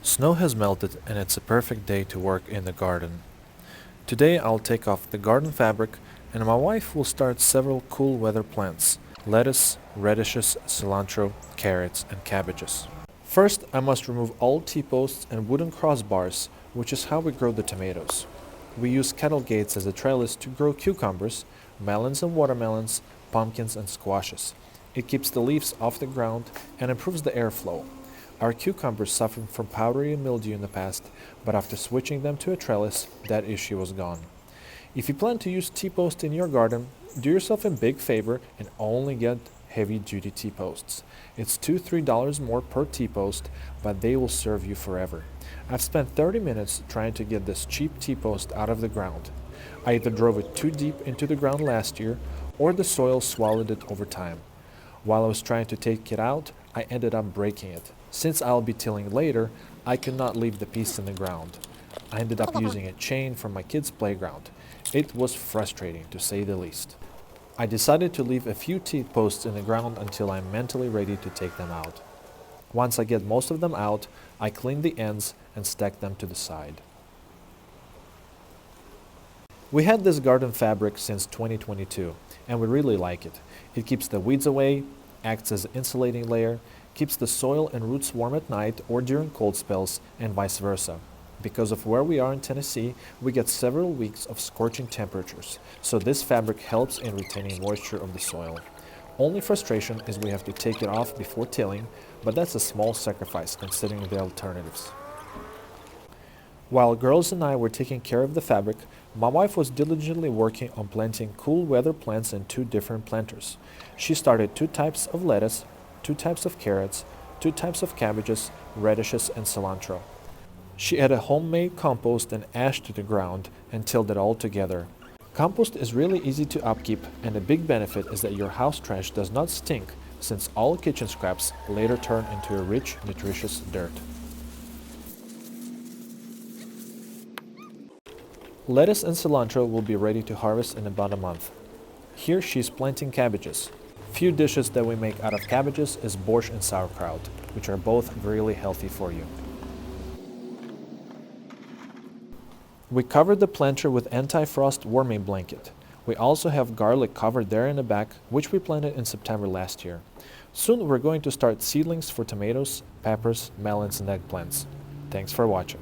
Snow has melted and it's a perfect day to work in the garden. Today I'll take off the garden fabric and my wife will start several cool weather plants: lettuce, radishes, cilantro, carrots, and cabbages. First, I must remove all T-posts and wooden crossbars, which is how we grow the tomatoes. We use cattle gates as a trellis to grow cucumbers, melons and watermelons, pumpkins and squashes. It keeps the leaves off the ground and improves the airflow. Our cucumbers suffered from powdery and mildew in the past, but after switching them to a trellis, that issue was gone. If you plan to use T-posts in your garden, do yourself a big favor and only get heavy-duty T-posts. It's $2–3 more per T-post, but they will serve you forever. I've spent 30 minutes trying to get this cheap T-post out of the ground. I either drove it too deep into the ground last year, or the soil swallowed it over time. While I was trying to take it out, I ended up breaking it. Since I'll be tilling later, I could not leave the piece in the ground. I ended up using a chain from my kids' playground. It was frustrating, to say the least. I decided to leave a few T-posts in the ground until I'm mentally ready to take them out. Once I get most of them out, I clean the ends and stack them to the side. We had this garden fabric since 2022, and we really like it. It keeps the weeds away, acts as an insulating layer, keeps the soil and roots warm at night or during cold spells, and vice versa. Because of where we are in Tennessee, we get several weeks of scorching temperatures, so this fabric helps in retaining moisture of the soil. Only frustration is we have to take it off before tilling, but that's a small sacrifice considering the alternatives. While girls and I were taking care of the fabric, my wife was diligently working on planting cool weather plants in 2 different planters. She started 2 types of lettuce, 2 types of carrots, 2 types of cabbages, radishes, and cilantro. She added homemade compost and ash to the ground and tilled it all together. Compost is really easy to upkeep, and a big benefit is that your house trash does not stink, since all kitchen scraps later turn into a rich, nutritious dirt. Lettuce and cilantro will be ready to harvest in about a month. Here she's planting cabbages. Few dishes that we make out of cabbages is borscht and sauerkraut, which are both really healthy for you. We covered the planter with anti-frost warming blanket. We also have garlic covered there in the back, which we planted in September last year. Soon we're going to start seedlings for tomatoes, peppers, melons, and eggplants. Thanks for watching.